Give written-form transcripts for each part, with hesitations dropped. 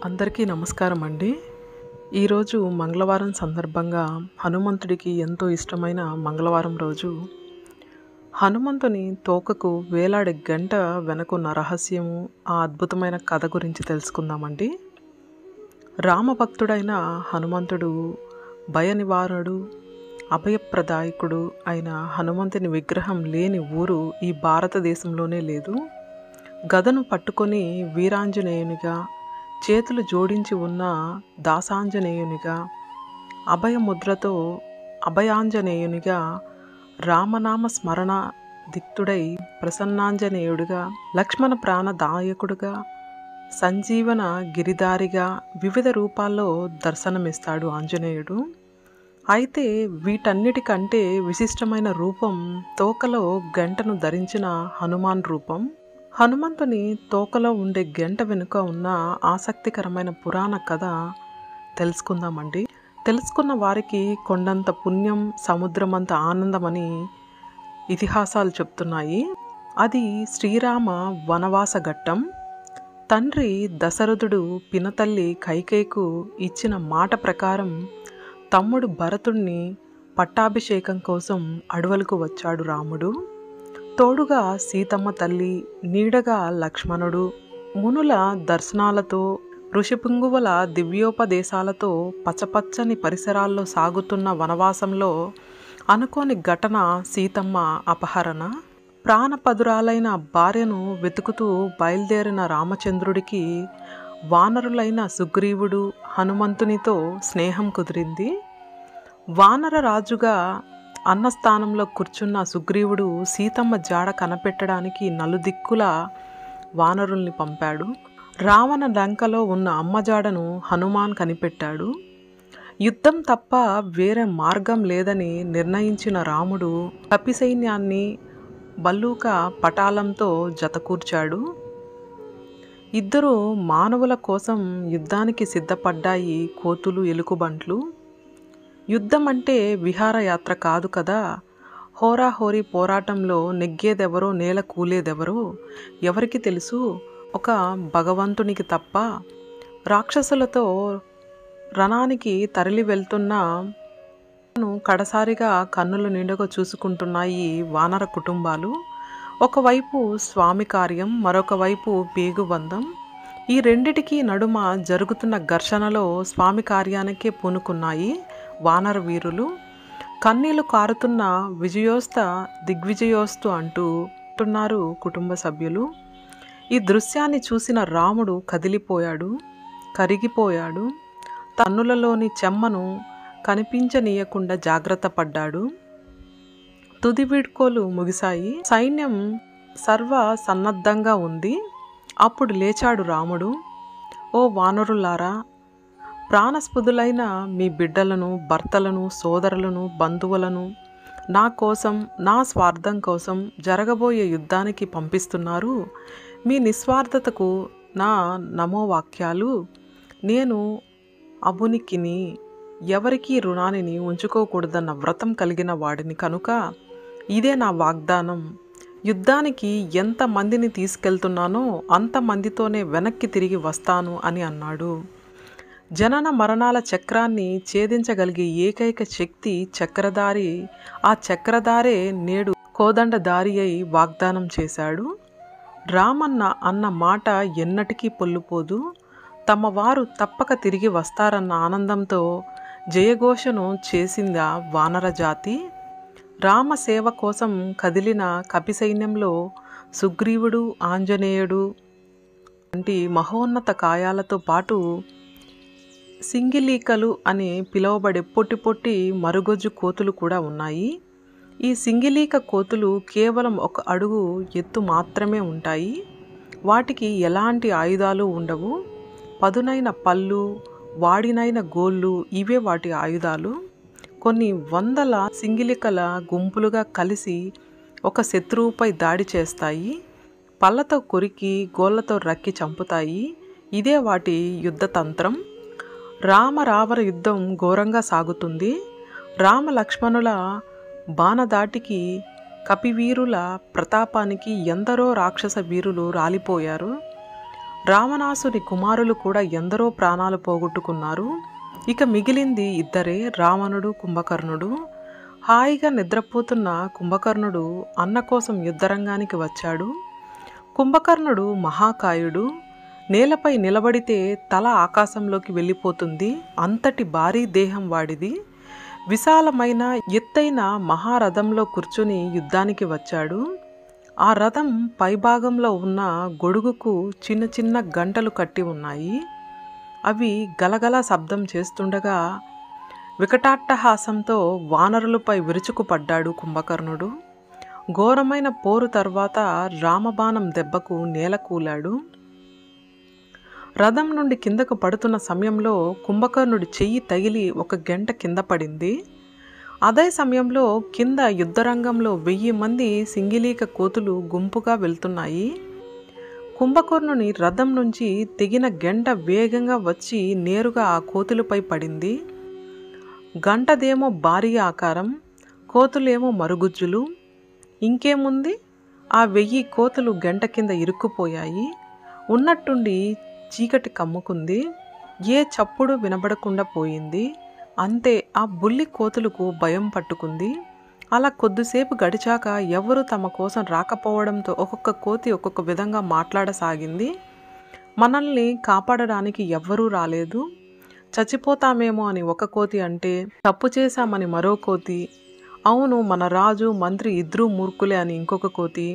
అందరికీ నమస్కారం అండి. ఈరోజు మంగళవారం సందర్భంగా హనుమంతుడికి ఎంతో ఇష్టమైన మంగళవారం రోజు హనుమంతుని తోకకు వేలాడే గంట వెనకున్న రహస్యము, ఆ అద్భుతమైన కథ గురించి తెలుసుకుందామండి. రామభక్తుడైన హనుమంతుడు భయ నివారణుడు, అభయప్రదాయకుడు అయిన హనుమంతుని విగ్రహం లేని ఊరు ఈ భారతదేశంలోనే లేదు. గదను పట్టుకొని వీరాంజనేయునిగా, చేతులు జోడించి ఉన్న దాసాంజనేయునిగా, అభయముద్రతో అభయాంజనేయునిగా, రామనామ స్మరణ దిక్తుడై ప్రసన్నాంజనేయుడిగా, లక్ష్మణ ప్రాణదాయకుడుగా, సంజీవన గిరిధారిగా వివిధ రూపాల్లో దర్శనమిస్తాడు ఆంజనేయుడు. అయితే వీటన్నిటికంటే విశిష్టమైన రూపం తోకలో గంటను ధరించిన హనుమాన్ రూపం. హనుమంతుని తోకలో ఉండే గంట వెనుక ఉన్న ఆసక్తికరమైన పురాణ కథ తెలుసుకుందామండి. తెలుసుకున్న వారికి కొండంత పుణ్యం, సముద్రమంత ఆనందమని ఇతిహాసాలు చెప్తున్నాయి. అది శ్రీరామ వనవాస ఘట్టం. తండ్రి దశరథుడు పినతల్లి కైకేయికు ఇచ్చిన మాట ప్రకారం తమ్ముడు భరతుణ్ణి పట్టాభిషేకం కోసం అడవులకు వచ్చాడు రాముడు. తోడుగా సీతమ్మ తల్లి, నీడగా లక్ష్మణుడు. మునుల దర్శనాలతో, ఋషిపుంగువుల దివ్యోపదేశాలతో పచ్చపచ్చని పరిసరాల్లో సాగుతున్న వనవాసంలో అనుకోని ఘటన సీతమ్మ అపహరణ. ప్రాణపదురాలైన భార్యను వెతుకుతూ బయలుదేరిన రామచంద్రుడికి వానరులైన సుగ్రీవుడు, హనుమంతునితో స్నేహం కుదిరింది. వానర రాజుగా అన్నస్థానంలో కూర్చున్న సుగ్రీవుడు సీతమ్మ జాడ కనిపెట్టడానికి నలుదిక్కుల వానరుల్ని పంపాడు. రావణ లంకలో ఉన్న అమ్మ జాడను హనుమాన్ కనిపెట్టాడు. యుద్ధం తప్ప వేరే మార్గం లేదని నిర్ణయించిన రాముడు కపిసైన్యాన్ని బల్లూక పటాలంతో జతకూర్చాడు. ఇద్దరు మానవుల కోసం యుద్ధానికి సిద్ధపడ్డాయి కోతులు, ఎలుకబంట్లు. యుద్ధం అంటే విహారయాత్ర కాదు కదా. హోరాహోరీ పోరాటంలో నెగ్గేదెవరో, నేల కూలేదెవరో ఎవరికి తెలుసు? ఒక భగవంతునికి తప్ప. రాక్షసులతో రణానికి తరలి వెళ్తున్న కడసారిగా కన్నులు నిండుగా చూసుకుంటున్నాయి వానర కుటుంబాలు. ఒకవైపు స్వామి కార్యం, మరొక వైపు పేగుబంధం. ఈ రెండిటికి నడుమ జరుగుతున్న ఘర్షణలో స్వామి కార్యానికే పూనుకున్నాయి వానర వీరులు. కన్నీళ్లు కారుతున్న విజయోస్త దిగ్విజయోస్తు అంటున్నారు కుటుంబ సభ్యులు. ఈ దృశ్యాన్ని చూసిన రాముడు కదిలిపోయాడు, కరిగిపోయాడు. తన్నులలోని చెమ్మను కనిపించనీయకుండా జాగ్రత్త పడ్డాడు. తుది వీడ్కోలు ముగిశాయి. సైన్యం సర్వ సన్నద్ధంగా ఉంది. అప్పుడు లేచాడు రాముడు. ఓ వానరులారా, ప్రాణస్పృదులైన మీ బిడ్డలను, భర్తలను, సోదరులను, బంధువులను నా కోసం, నా స్వార్థం కోసం జరగబోయే యుద్ధానికి పంపిస్తున్నారు. మీ నిస్వార్థతకు నా నమోవాక్యాలు. నేను అబునికిని, ఎవరికీ రుణాన్ని ఉంచుకోకూడదన్న వ్రతం కలిగిన వాడిని కనుక ఇదే నా వాగ్దానం. యుద్ధానికి ఎంతమందిని తీసుకెళ్తున్నానో అంతమందితోనే వెనక్కి తిరిగి వస్తాను అని అన్నాడు. జనన మరణాల చక్రాన్ని ఛేదించగలిగే ఏకైక శక్తి చక్రధారి. ఆ చక్రధారే నేడు కోదండధారి అయి వాగ్దానం చేశాడు. రామన్న అన్న మాట ఎన్నటికీ పొల్లుపోదు. తమ వారు తప్పక తిరిగి వస్తారన్న ఆనందంతో జయఘోషను చేసిందా వానర జాతి. రామసేవ కోసం కదిలిన కపిసైన్యంలో సుగ్రీవుడు, ఆంజనేయుడు వంటి మహోన్నత కాయాలతో పాటు సింగిలీకలు అని పిలువబడే పొట్టి పొట్టి మరుగొజ్జు కోతులు కూడా ఉన్నాయి. ఈ సింగిలీక కోతులు కేవలం 1 అడుగు ఎత్తు మాత్రమే ఉంటాయి. వాటికి ఎలాంటి ఆయుధాలు ఉండవు. పదునైన పళ్ళు, వాడినైన గోళ్ళు ఇవే వాటి ఆయుధాలు. కొన్ని వందల సింగిలికల గుంపులుగా కలిసి ఒక శత్రువుపై దాడి చేస్తాయి. పళ్ళతో కొరికి, గోళ్లతో రక్కి చంపుతాయి. ఇదే వాటి యుద్ధతంత్రం. రామరావణ యుద్ధం ఘోరంగా సాగుతుంది. రామ లక్ష్మణుల బాణదాటికి, కపివీరుల ప్రతాపానికి ఎందరో రాక్షస వీరులు రాలిపోయారు. రావణాసుని కుమారులు కూడా ఎందరో ప్రాణాలు పోగొట్టుకున్నారు. ఇక మిగిలింది ఇద్దరే, రావణుడు, కుంభకర్ణుడు. హాయిగా నిద్రపోతున్న కుంభకర్ణుడు అన్న కోసం యుద్ధరంగానికి వచ్చాడు. కుంభకర్ణుడు మహాకాయుడు. నేలపై నిలబడితే తల ఆకాశంలోకి వెళ్ళిపోతుంది, అంతటి భారీ దేహం వాడిది. విశాలమైన ఎత్తైన మహారథంలో కూర్చుని యుద్ధానికి వచ్చాడు. ఆ రథం పైభాగంలో ఉన్న గొడుగుకు చిన్న చిన్న గంటలు కట్టి ఉన్నాయి. అవి గలగల శబ్దం చేస్తుండగా వికటాట్టహాసంతో వానరులపై విరుచుకుపడ్డాడు కుంభకర్ణుడు. ఘోరమైన పోరు తర్వాత రామబాణం దెబ్బకు నేలకూలాడు. రథం నుండి కిందకు పడుతున్న సమయంలో కుంభకర్ణుడి చెయ్యి తగిలి ఒక గంట కింద పడింది. అదే సమయంలో కింద యుద్ధరంగంలో 1000 మంది సింగిలీక కోతులు గుంపుగా వెళ్తున్నాయి. కుంభకర్ణుని రథం నుంచి తెగిన గంట వేగంగా వచ్చి నేరుగా ఆ కోతులపై పడింది. గంటదేమో భారీ ఆకారం, కోతులేమో మరుగుజ్జులు. ఇంకేముంది, ఆ 1000 కోతులు గంట కింద ఇరుక్కుపోయాయి. ఉన్నట్టుండి చీకటి కమ్ముకుంది. ఏ చప్పుడు వినబడకుండా పోయింది. అంతే, ఆ బుల్లి కోతులకు భయం పట్టుకుంది. అలా కొద్దిసేపు గడిచాక ఎవరు తమ కోసం రాకపోవడంతో ఒక్కొక్క కోతి ఒక్కొక్క విధంగా మాట్లాడసాగింది. మనల్ని కాపాడడానికి ఎవ్వరూ రాలేదు, చచ్చిపోతామేమో అని ఒక కోతి అంటే, తప్పు చేశామని మరో కోతి, అవును మన రాజు మంత్రి ఇద్దరూ మూర్ఖులే అని ఇంకొక కోతి,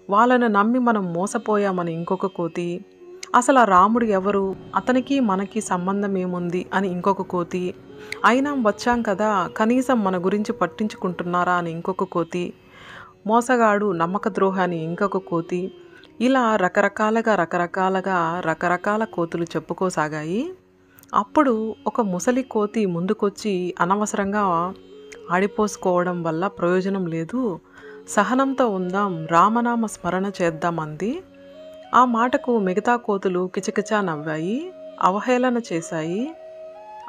వాళ్ళను నమ్మి మనం మోసపోయామని ఇంకొక కోతి, అసలు ఆ రాముడు ఎవరు, అతనికి మనకి సంబంధం ఏముంది అని ఇంకొక కోతి, అయినా వచ్చాం కదా కనీసం మన గురించి పట్టించుకుంటున్నారా అని ఇంకొక కోతి, మోసగాడు, నమ్మక ద్రోహి అని ఇంకొక కోతి. ఇలా రకరకాల కోతులు చెప్పుకోసాగాయి. అప్పుడు ఒక ముసలి కోతి ముందుకొచ్చి, అనవసరంగా ఆడిపోసుకోవడం వల్ల ప్రయోజనం లేదు, సహనంతో ఉందాం, రామనామ స్మరణ చేద్దాం అంది. ఆ మాటకు మిగతా కోతులు కిచకిచా నవ్వాయి, అవహేళన చేశాయి.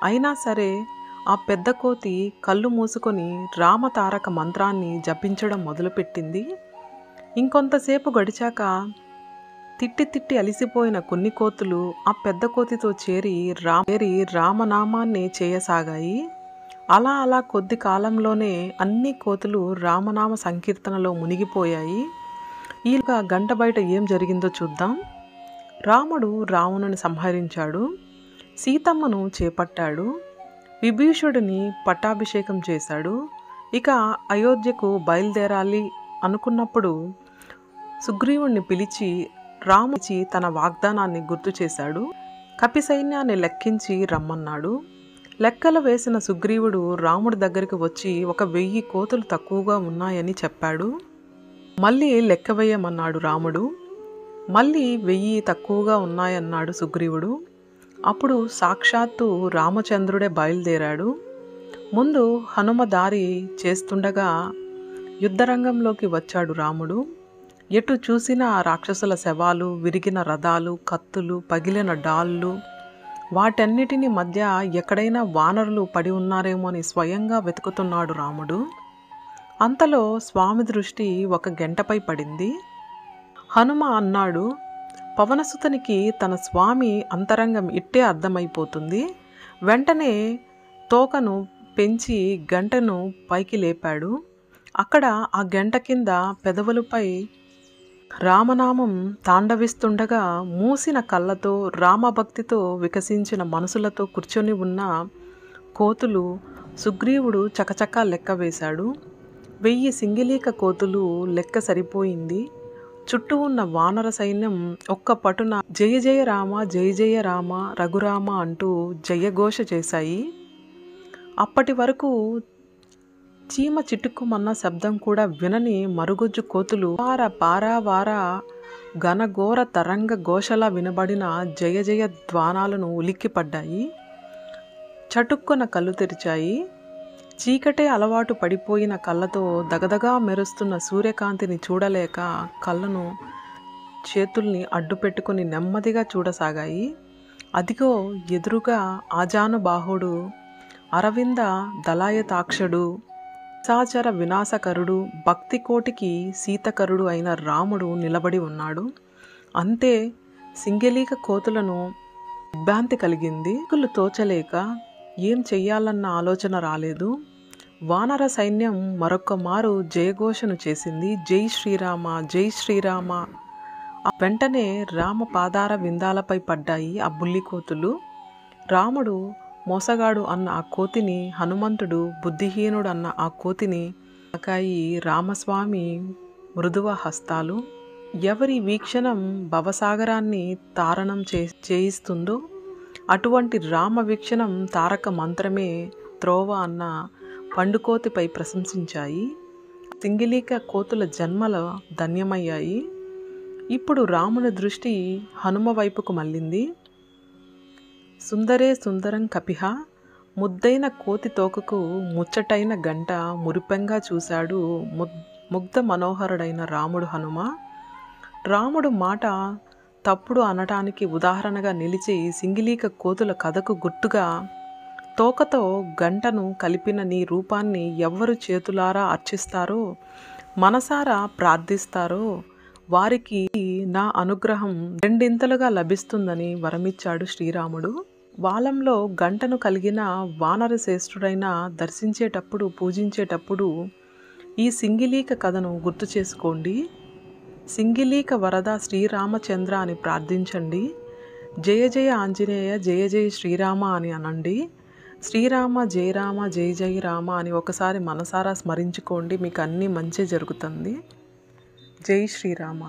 అయినా సరే ఆ పెద్ద కోతి కళ్ళు మూసుకొని రామతారక మంత్రాన్ని జపించడం మొదలుపెట్టింది. ఇంకొంతసేపు గడిచాక తిట్టి అలిసిపోయిన కొన్ని కోతులు ఆ పెద్ద కోతితో చేరి రామనామాన్ని చేయసాగాయి. అలా కొద్ది కాలంలోనే అన్ని కోతులు రామనామ సంకీర్తనలో మునిగిపోయాయి. ఈలోగా గంట బయట ఏం జరిగిందో చూద్దాం. రాముడు రావణుని సంహరించాడు, సీతమ్మను చేపట్టాడు, విభీషుడిని పట్టాభిషేకం చేశాడు. ఇక అయోధ్యకు బయలుదేరాలి అనుకున్నప్పుడు సుగ్రీవుణ్ణి పిలిచి రాముడి తన వాగ్దానాన్ని గుర్తు చేశాడు. కపి సైన్యాన్ని లెక్కించి రమ్మన్నాడు. లెక్కలు వేసిన సుగ్రీవుడు రాముడి దగ్గరికి వచ్చి 1000 కోతులు తక్కువగా ఉన్నాయని చెప్పాడు. మళ్ళీ లెక్క వేయమన్నాడు రాముడు. మళ్ళీ 1000 తక్కువగా ఉన్నాయన్నాడు సుగ్రీవుడు. అప్పుడు సాక్షాత్తు రామచంద్రుడే బయలుదేరాడు. ముందు హనుమ దారి చేస్తుండగా యుద్ధరంగంలోకి వచ్చాడు రాముడు. ఎటు చూసినా రాక్షసుల శవాలు, విరిగిన రథాలు, కత్తులు, పగిలిన డాళ్ళు, వాటన్నిటిని మధ్య ఎక్కడైనా వానరులు పడి ఉన్నారేమో అని స్వయంగా వెతుకుతున్నాడు రాముడు. అంతలో స్వామి దృష్టి ఒక గంటపై పడింది. హనుమ అన్నాడు, పవనసుతునికి తన స్వామి అంతరంగం ఇట్టే అర్థమైపోతుంది. వెంటనే తోకను పెంచి గంటను పైకి లేపాడు. అక్కడ ఆ గంట కింద పెదవులపై రామనామం తాండవిస్తుండగా మూసిన కళ్ళతో, రామభక్తితో వికసించిన మనసులతో కూర్చొని ఉన్న కోతులు సుగ్రీవుడు చకచకా లెక్క వేశాడు. 1000 సింగిలీక కోతులు లెక్క సరిపోయింది. చుట్టూ ఉన్న వానర సైన్యం ఒక్క పటున జయ జయ రామ, జయ జయ రామ, రఘురామ అంటూ జయఘోష చేశాయి. అప్పటి వరకు చీమ చిటుక్కుమన్న శబ్దం కూడా వినని మరుగుజ్జు కోతులు పారావార ఘనఘోర తరంగ ఘోషలా వినబడిన జయ జయ ధ్వానాలను ఉలిక్కిపడ్డాయి. చటుక్కున కళ్ళు తెరిచాయి. చీకటే అలవాటు పడిపోయిన కళ్ళతో దగదగా మెరుస్తున్న సూర్యకాంతిని చూడలేక కళ్ళను, చేతుల్ని అడ్డుపెట్టుకుని నెమ్మదిగా చూడసాగాయి. అదిగో ఎదురుగా ఆజానుబాహుడు, అరవింద దళాయతాక్షుడు, సాచర వినాశకరుడు, భక్తి కోటికి శీతకరుడు అయిన రాముడు నిలబడి ఉన్నాడు. అంతే, సింగిలీక కోతులను ఇబ్బంది కలిగింది. దిక్కులు తోచలేక ఏం చెయ్యాలన్న ఆలోచన రాలేదు. వానర సైన్యం మరొక్క మారు జయఘోషను చేసింది. జై శ్రీరామ, జై శ్రీరామ. వెంటనే రామ పాదార విందాలపై పడ్డాయి ఆ బుల్లికోతులు. రాముడు మోసగాడు అన్న ఆ కోతిని, హనుమంతుడు బుద్ధిహీనుడు అన్న ఆ కోతిని తాకాయి రామస్వామి మృదువ హస్తాలు. ఎవరి వీక్షణం భవసాగరాన్ని తారణం చేయిస్తుందో అటువంటి రామ వీక్షణం తారక మంత్రమే త్రోవ అన్న పండుకోతిపై ప్రశంసించాయి. సింగిలీక కోతుల జన్మల ధన్యమయ్యాయి. ఇప్పుడు రాముని దృష్టి హనుమ వైపుకు మళ్ళింది. సుందరే సుందరం కపిహ, ముద్దైన కోతి తోకకు ముచ్చటైన గంట మురిపెంగా చూశాడు ముగ్ధ మనోహరుడైన రాముడు హనుమ. రాముడు మాట తప్పుడు అనటానికి ఉదాహరణగా నిలిచి సింగిలీక కోతుల కథకు గుర్తుగా తోకతో గంటను కలిపిన నీ రూపాన్ని ఎవ్వరు చేతులారా అర్చిస్తారో, మనసారా ప్రార్థిస్తారో వారికి నా అనుగ్రహం రెండింతలుగా లభిస్తుందని వరమిచ్చాడు శ్రీరాముడు. వాలంలో గంటను కలిగిన వానర శ్రేష్ఠుడైన దర్శించేటప్పుడు, పూజించేటప్పుడు ఈ సింగిలీక కథను గుర్తు చేసుకోండి. సింగిలీక వరద శ్రీరామచంద్ర అని ప్రార్థించండి. జయ జయ ఆంజనేయ, జయ జయ శ్రీరామ అని అనండి. శ్రీరామ జయ రామ, జయ జయ రామ అని ఒకసారి మనసారా స్మరించుకోండి. మీకు అన్నీ మంచి జరుగుతుంది. జై శ్రీరామ.